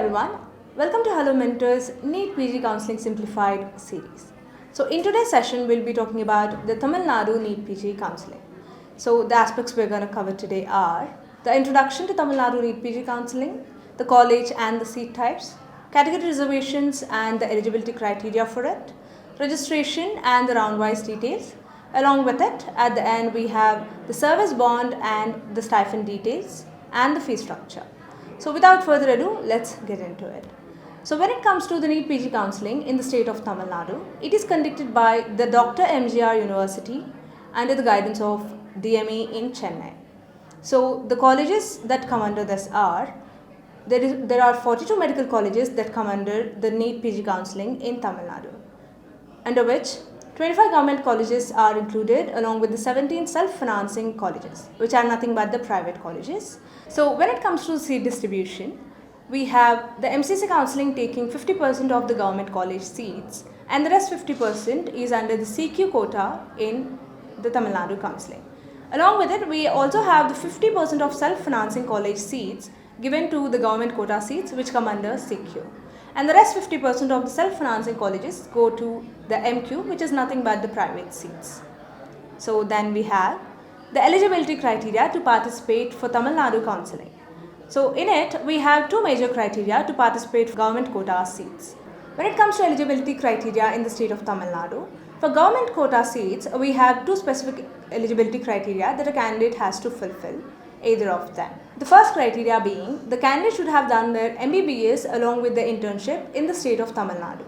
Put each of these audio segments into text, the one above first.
everyone, welcome to Hello Mentors NEET PG Counseling Simplified series. So in today's session we'll be talking about the Tamil Nadu NEET PG Counseling. So the aspects we're going to cover today are the introduction to Tamil Nadu NEET PG Counseling, the college and the seat types, category reservations and the eligibility criteria for it, registration and the round-wise details. Along with it, at the end we have the service bond and the stipend details and the fee structure. So without further ado, let's get into it. So when it comes to the NEET PG counseling in the state of Tamil Nadu, it is conducted by the Dr.M.G.R University under the guidance of DME in Chennai. So the colleges that come under this are, there are 42 medical colleges that come under the NEET PG counseling in Tamil Nadu, under which 25 government colleges are included along with the 17 self-financing colleges, which are nothing but the private colleges. So when it comes to seat distribution, we have the MCC counseling taking 50% of the government college seats and the rest 50% is under the CQ quota in the Tamil Nadu counseling. Along with it, we also have the 50% of self-financing college seats given to the government quota seats which come under CQ. And the rest 50% of the self-financing colleges go to the MQ, which is nothing but the private seats. So then we have the eligibility criteria to participate for Tamil Nadu counseling. So in it, we have two major criteria to participate for government quota seats. When it comes to eligibility criteria in the state of Tamil Nadu, for government quota seats, we have two specific eligibility criteria that a candidate has to fulfill, either of them. The first criteria being the candidate should have done their MBBS along with the internship in the state of Tamil Nadu,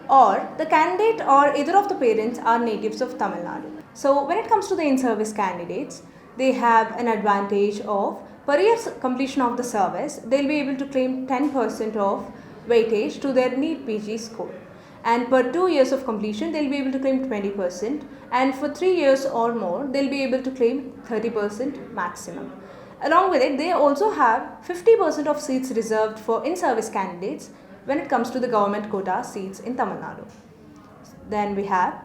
or the candidate or either of the parents are natives of Tamil Nadu. So when it comes to the in-service candidates, they have an advantage of per year completion of the service, they'll be able to claim 10% of weightage to their NEET PG score. And per 2 years of completion, they'll be able to claim 20%, and for 3 years or more, they'll be able to claim 30% maximum. Along with it, they also have 50% of seats reserved for in-service candidates when it comes to the government quota seats in Tamil Nadu. Then we have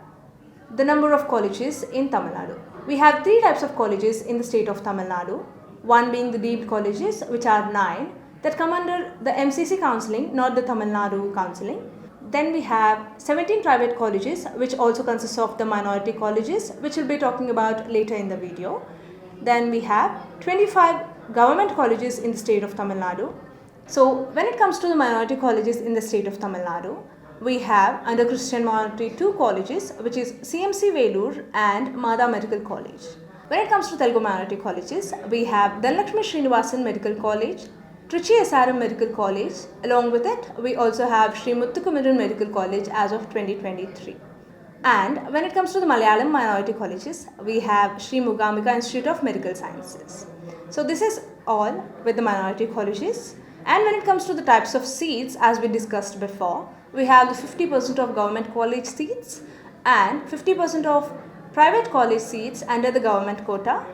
the number of colleges in Tamil Nadu. We have three types of colleges in the state of Tamil Nadu, one being the deemed colleges, which are 9, that come under the MCC counseling, not the Tamil Nadu counseling. Then we have 17 private colleges, which also consists of the minority colleges, which we'll be talking about later in the video. Then we have 25 government colleges in the state of Tamil Nadu. So when it comes to the minority colleges in the state of Tamil Nadu, we have under Christian minority 2 colleges, which is CMC Velur and Mada Medical College. When it comes to Telugu minority colleges, we have Dhanlakshmi Srinivasan Medical College, Trichy SRM Medical College. Along with it, we also have Sri Muthukumaran Medical College as of 2023. And when it comes to the Malayalam minority colleges, we have Sri Mugambika Institute of Medical Sciences. So this is all with the minority colleges. And when it comes to the types of seats, as we discussed before, we have the 50% of government college seats and 50% of private college seats under the government quota,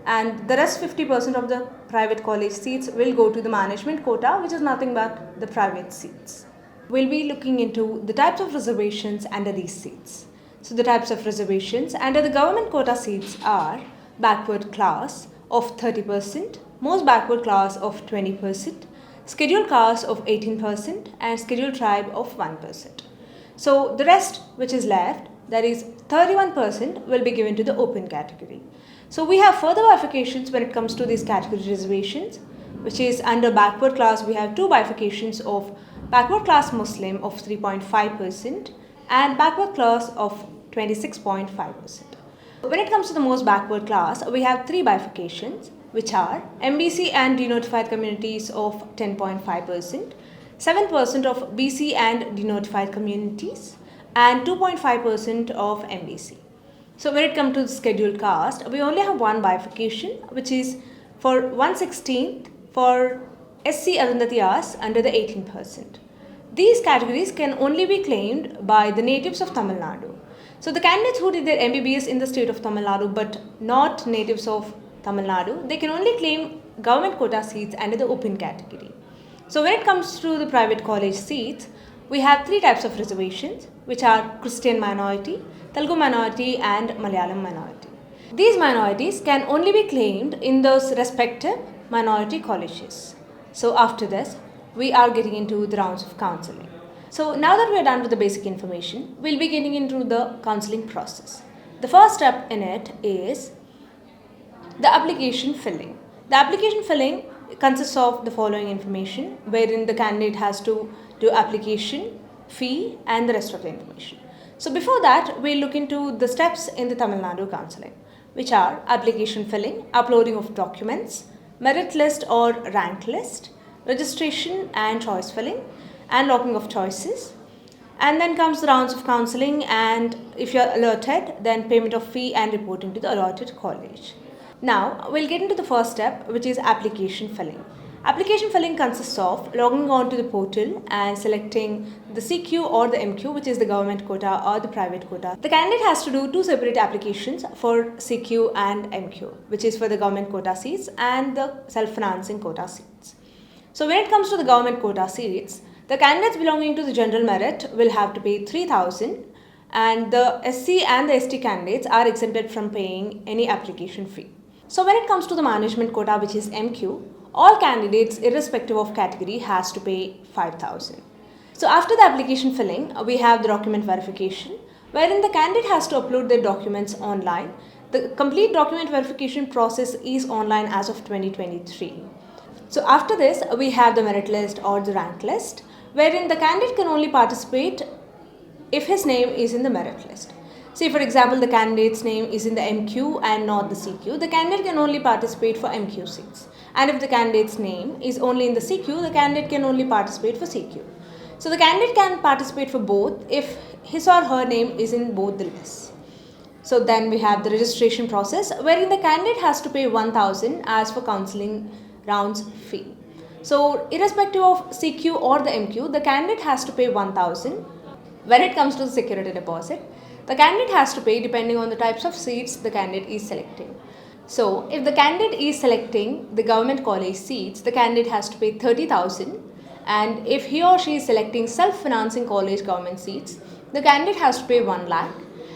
and the rest 50% of the private college seats will go to the management quota, which is nothing but the private seats. We'll be looking into the types of reservations under these seats. So the types of reservations under the government quota seats are backward class of 30%, most backward class of 20%, scheduled caste of 18% and scheduled tribe of 1%. So the rest which is left, that is 31%, will be given to the open category. So we have further bifurcations when it comes to these category reservations, which is under backward class we have two bifurcations of backward class Muslim of 3.5% and backward class of 26.5%. When it comes to the most backward class, we have three bifurcations, which are MBC and denotified communities of 10.5%, 7% of BC and denotified communities, and 2.5% of MBC. So when it comes to the scheduled caste, we only have one bifurcation, which is for 1/16 for SC Arundhatiyas under the 18%. These categories can only be claimed by the natives of Tamil Nadu. So the candidates who did their MBBS in the state of Tamil Nadu but not natives of Tamil Nadu, they can only claim government quota seats under the open category. So when it comes to the private college seats, we have three types of reservations, which are Christian minority, Telugu minority and Malayalam minority. These minorities can only be claimed in those respective minority colleges. So after this, we are getting into the rounds of counseling. So now that we are done with the basic information, we'll be getting into the counseling process. The first step in it is the application filling. The application filling consists of the following information, wherein the candidate has to do application, fee, and the rest of the information. So before that, we'll look into the steps in the Tamil Nadu counseling, which are application filling, uploading of documents, merit list or rank list, registration and choice filling, and locking of choices. And then comes the rounds of counseling, and if you're allotted, then payment of fee and reporting to the allotted college. Now, we'll get into the first step, which is application filling. Application filling consists of logging on to the portal and selecting the CQ or the MQ, which is the government quota or the private quota. The candidate has to do two separate applications for CQ and MQ, which is for the government quota seats and the self-financing quota seats. So when it comes to the government quota seats, the candidates belonging to the general merit will have to pay 3,000, and the SC and the ST candidates are exempted from paying any application fee. So when it comes to the management quota, which is MQ, all candidates irrespective of category has to pay 5,000. So after the application filling, we have the document verification, wherein the candidate has to upload their documents online. The complete document verification process is online as of 2023. So after this, we have the merit list or the rank list, wherein the candidate can only participate if his name is in the merit list. Say for example, the candidate's name is in the MQ and not the CQ, the candidate can only participate for MQ seats. And if the candidate's name is only in the CQ, the candidate can only participate for CQ. So the candidate can participate for both if his or her name is in both the lists. So then we have the registration process, wherein the candidate has to pay 1,000 as for Counselling Rounds fee. So irrespective of CQ or the MQ, the candidate has to pay 1,000. When it comes to the security deposit, the candidate has to pay depending on the types of seats the candidate is selecting. So if the candidate is selecting the government college seats, the candidate has to pay 30,000, and if he or she is selecting self-financing college government seats, the candidate has to pay 1 lakh,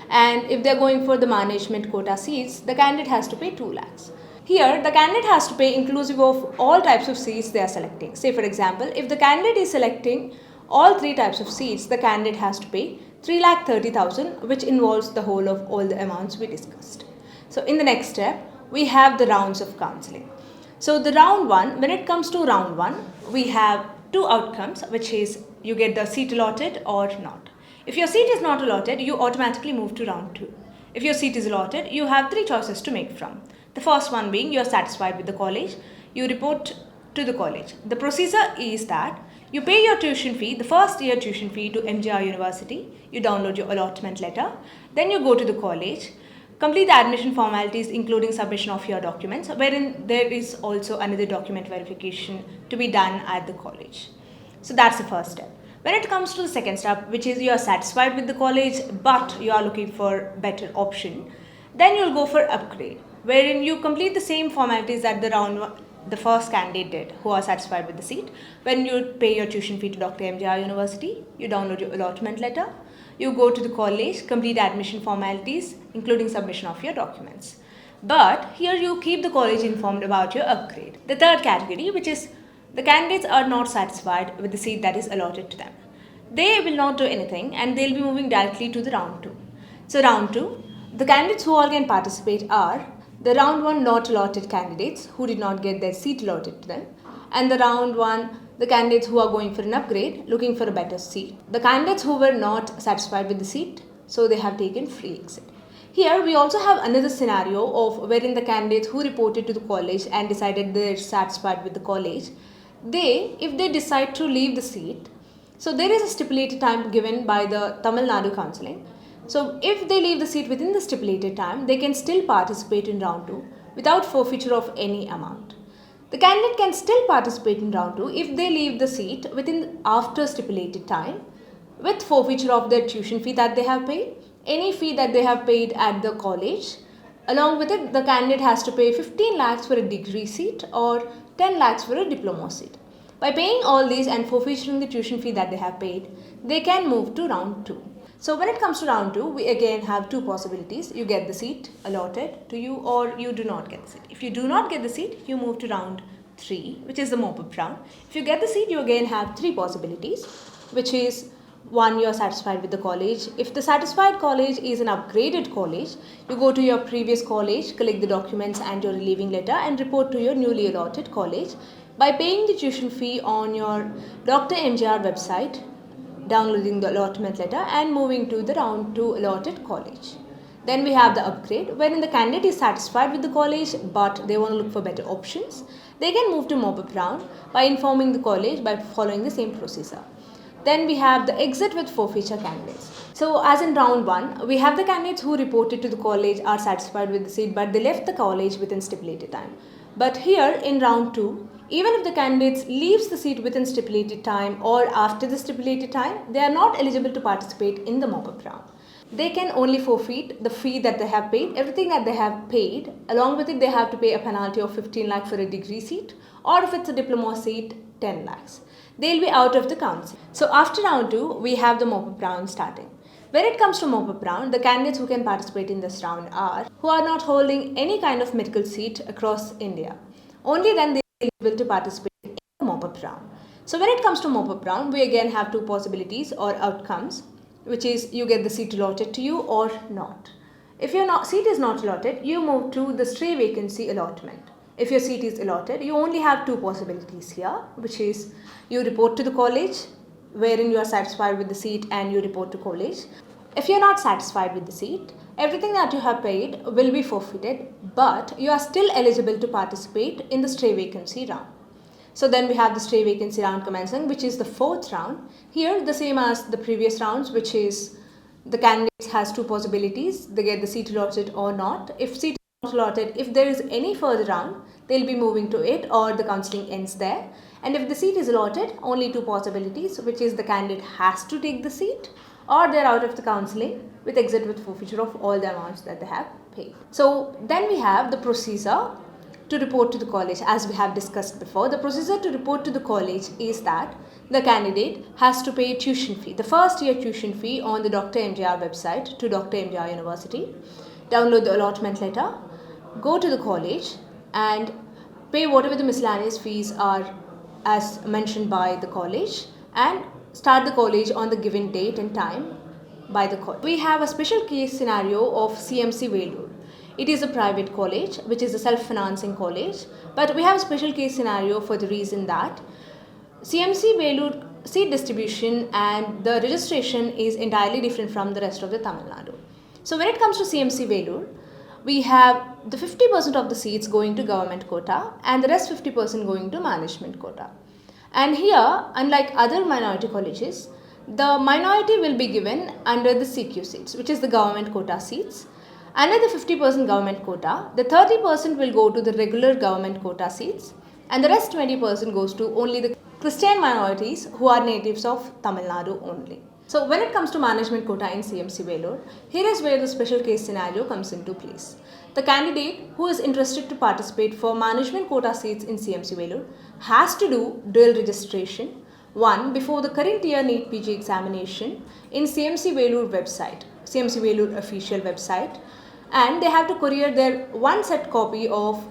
and if they are going for the management quota seats, the candidate has to pay 2 lakhs. Here, the candidate has to pay inclusive of all types of seats they are selecting. Say for example, if the candidate is selecting all 3 types of seats, the candidate has to pay 3,30,000, which involves the whole of all the amounts we discussed. So in the next step, we have the rounds of counseling. So the round 1, when it comes to round 1, we have 2 outcomes, which is you get the seat allotted or not. If your seat is not allotted, you automatically move to round 2. If your seat is allotted, you have 3 choices to make from. The first one being you are satisfied with the college, you report to the college. The procedure is that you pay your tuition fee, the first year tuition fee to N.G.R University, you download your allotment letter, then you go to the college, complete the admission formalities including submission of your documents, wherein there is also another document verification to be done at the college. So that's the first step. When it comes to the second step, which is you are satisfied with the college but you are looking for better option, then you'll go for upgrade, wherein you complete the same formalities that the first candidate did who are satisfied with the seat. When you pay your tuition fee to Dr.M.G.R University, you download your allotment letter, you go to the college, complete admission formalities including submission of your documents. But here you keep the college informed about your upgrade. The third category, which is the candidates are not satisfied with the seat that is allotted to them. They will not do anything and they'll be moving directly to the round 2. So round 2, the candidates who all can participate are the round 1 not allotted candidates who did not get their seat allotted to them, and the round 1 the candidates who are going for an upgrade looking for a better seat. The candidates who were not satisfied with the seat, so they have taken free exit. Here we also have another scenario of wherein the candidates who reported to the college and decided they're satisfied with the college, if they decide to leave the seat, so there is a stipulated time given by the Tamil Nadu Counseling. So if they leave the seat within the stipulated time, they can still participate in round 2 without forfeiture of any amount. The candidate can still participate in round 2 if they leave the seat after stipulated time with forfeiture of their tuition fee that they have paid, any fee that they have paid at the college. Along with it, the candidate has to pay 15 lakhs for a degree seat or 10 lakhs for a diploma seat. By paying all these and forfeiting the tuition fee that they have paid, they can move to round 2. So when it comes to round 2, we again have 2 possibilities. You get the seat allotted to you or you do not get the seat. If you do not get the seat, you move to round 3, which is the mop-up round. If you get the seat, you again have 3 possibilities, which is 1, you are satisfied with the college. If the satisfied college is an upgraded college, you go to your previous college, collect the documents and your relieving letter and report to your newly allotted college by paying the tuition fee on your Dr.M.G.R website, downloading the allotment letter and moving to the round 2 allotted college. Then we have the upgrade, wherein the candidate is satisfied with the college but they want to look for better options. They can move to mop-up round by informing the college by following the same procedure. Then we have the exit with forfeiture candidates. So as in round 1, we have the candidates who reported to the college are satisfied with the seat but they left the college within stipulated time. But here in round 2, even if the candidates leaves the seat within stipulated time or after the stipulated time, they are not eligible to participate in the mop-up round. They can only forfeit the fee that they have paid, everything that they have paid. Along with it, they have to pay a penalty of 15 lakh for a degree seat, or if it's a diploma seat, 10 lakhs. They'll be out of the council. So after round 2, we have the mop-up round starting. When it comes to mop-up round, the candidates who can participate in this round are who are not holding any kind of medical seat across India. Only then they are able to participate in the mop-up round. So when it comes to mop-up round, we again have 2 possibilities or outcomes, which is you get the seat allotted to you or not. If your seat is not allotted, you move to the stray vacancy allotment. If your seat is allotted, you only have 2 possibilities here, which is you report to the college, wherein you are satisfied with the seat and you report to college. If you are not satisfied with the seat, everything that you have paid will be forfeited, but you are still eligible to participate in the stray vacancy round. So then we have the stray vacancy round commencing, which is the 4th round. Here the same as the previous rounds, which is the candidate has 2 possibilities. They get the seat allotted or not. If seat is not allotted, if there is any further round, they'll be moving to it or the counselling ends there. And if the seat is allotted, only 2 possibilities, which is the candidate has to take the seat or they're out of the counselling with exit with forfeiture of all the amounts that they have paid. So then we have the procedure to report to the college. As we have discussed before, the procedure to report to the college is that the candidate has to pay tuition fee, the first year tuition fee on the Dr.M.G.R website to Dr.M.G.R University, download the allotment letter, go to the college and pay whatever the miscellaneous fees are as mentioned by the college and start the college on the given date and time by the college. We have a special case scenario of CMC Velur. It is a private college, which is a self-financing college, but we have a special case scenario for the reason that CMC Velur seat distribution and the registration is entirely different from the rest of the Tamil Nadu. So when it comes to CMC Velur, we have the 50% of the seats going to government quota and the rest 50% going to management quota. And here, unlike other minority colleges, the minority will be given under the CQ seats, which is the government quota seats. Under the 50% government quota, the 30% will go to the regular government quota seats and the rest 20% goes to only the Christian minorities who are natives of Tamil Nadu only. So when it comes to management quota in CMC Velur, here is where the special case scenario comes into place. The candidate who is interested to participate for management quota seats in CMC Velur has to do dual registration, one before the current year NEET PG examination in CMC Velur website, CMC Velur official website, and they have to courier their one set copy of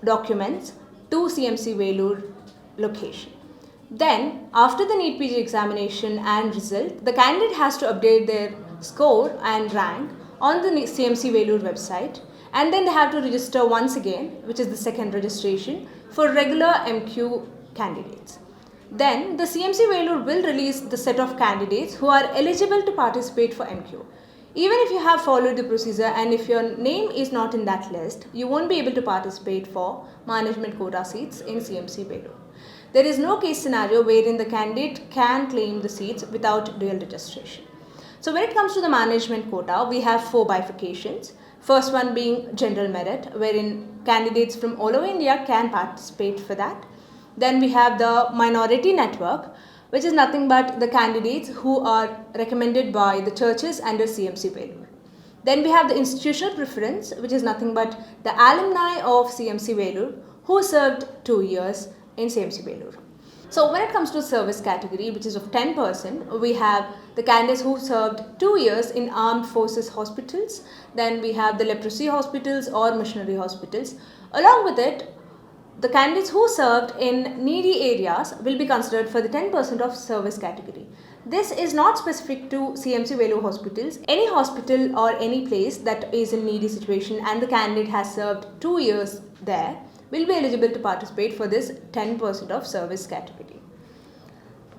documents to CMC Velur location. Then, after the NEET PG examination and result, the candidate has to update their score and rank on the CMC Velur website, and then they have to register once again, which is the second registration, for regular MQ candidates. Then, the CMC Velur will release the set of candidates who are eligible to participate for MQ. Even if you have followed the procedure and if your name is not in that list, you won't be able to participate for management quota seats in CMC Velur. There is no case scenario wherein the candidate can claim the seats without dual registration. So when it comes to the management quota, we have 4 bifurcations. First one being general merit, wherein candidates from all over India can participate for that. Then we have the minority network, which is nothing but the candidates who are recommended by the churches under CMC Velur. Then we have the institutional preference, which is nothing but the alumni of CMC Velur who served 2 years in CMC Velur. So when it comes to service category, which is of 10%, we have the candidates who served 2 years in armed forces hospitals. Then we have the leprosy hospitals or missionary hospitals. Along with it, the candidates who served in needy areas will be considered for the 10% of service category. This is not specific to CMC Vellore hospitals. Any hospital or any place that is in needy situation and the candidate has served 2 years there will be eligible to participate for this 10% of service category.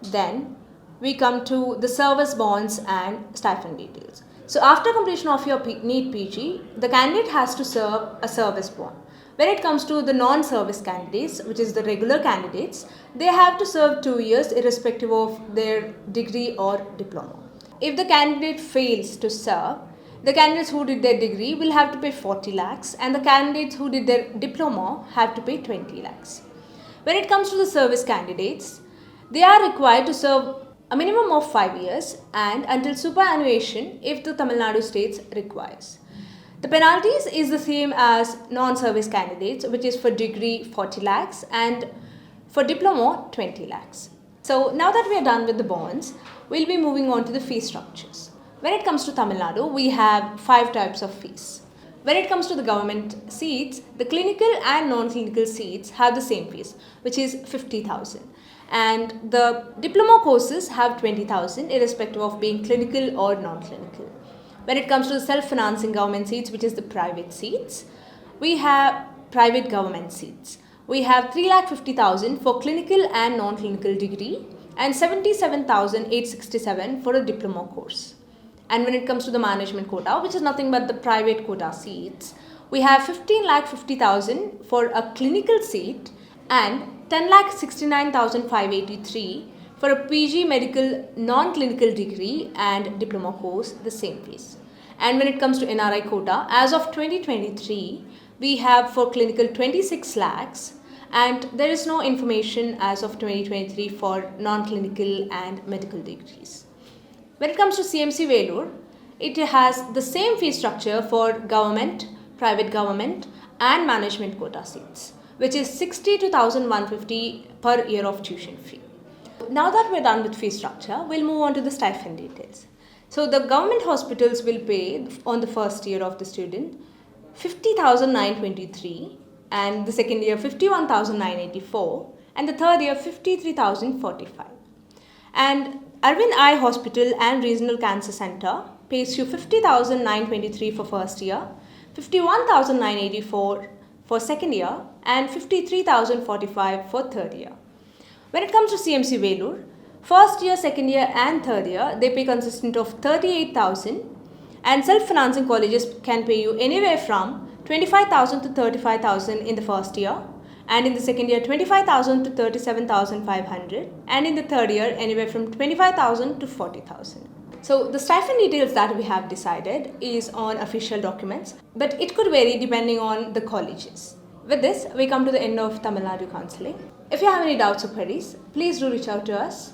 Then we come to the service bonds and stipend details. So after completion of your NEET PG, the candidate has to serve a service bond. When it comes to the non-service candidates, which is the regular candidates, they have to serve 2 years irrespective of their degree or diploma. If the candidate fails to serve, the candidates who did their degree will have to pay 40 lakhs and the candidates who did their diploma have to pay 20 lakhs. When it comes to the service candidates, they are required to serve a minimum of 5 years and until superannuation if the Tamil Nadu State requires. The penalties is the same as non-service candidates, which is for degree 40 lakhs and for diploma 20 lakhs. So now that we are done with the bonds, we'll be moving on to the fee structures. When it comes to Tamil Nadu, we have 5 types of fees. When it comes to the government seats, the clinical and non-clinical seats have the same fees, which is 50,000. And the diploma courses have 20,000 irrespective of being clinical or non-clinical. When it comes to the self-financing government seats, which is the private seats, we have private government seats. We have 3,50,000 for clinical and non-clinical degree and 77,867 for a diploma course. And when it comes to the management quota, which is nothing but the private quota seats, we have 15,50,000 for a clinical seat and 10,69,583 for a PG medical non-clinical degree and diploma course, the same fees. And when it comes to NRI quota, as of 2023, we have for clinical 26 lakhs and there is no information as of 2023 for non-clinical and medical degrees. When it comes to CMC Vellore, it has the same fee structure for government, private government and management quota seats, which is 62,150 per year of tuition fee. Now that we're done with fee structure, we'll move on to the stipend details. So the government hospitals will pay on the first year of the student 50,923 and the second year 51,984 and the third year 53,045. And Arvind Eye Hospital and Regional Cancer Center pays you 50,923 for first year, 51,984 for second year and 53,045 for third year. When it comes to CMC Vellore, first year, second year and third year, they pay consistent of 38,000 and self-financing colleges can pay you anywhere from 25,000 to 35,000 in the first year and in the second year 25,000 to 37,500 and in the third year anywhere from 25,000 to 40,000. So the stipend details that we have decided is on official documents, but it could vary depending on the colleges. With this, we come to the end of Tamil Nadu Counseling. If you have any doubts or queries, please do reach out to us.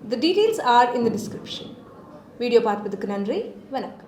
The details are in the description. Video part with Nandri. Vanakkam.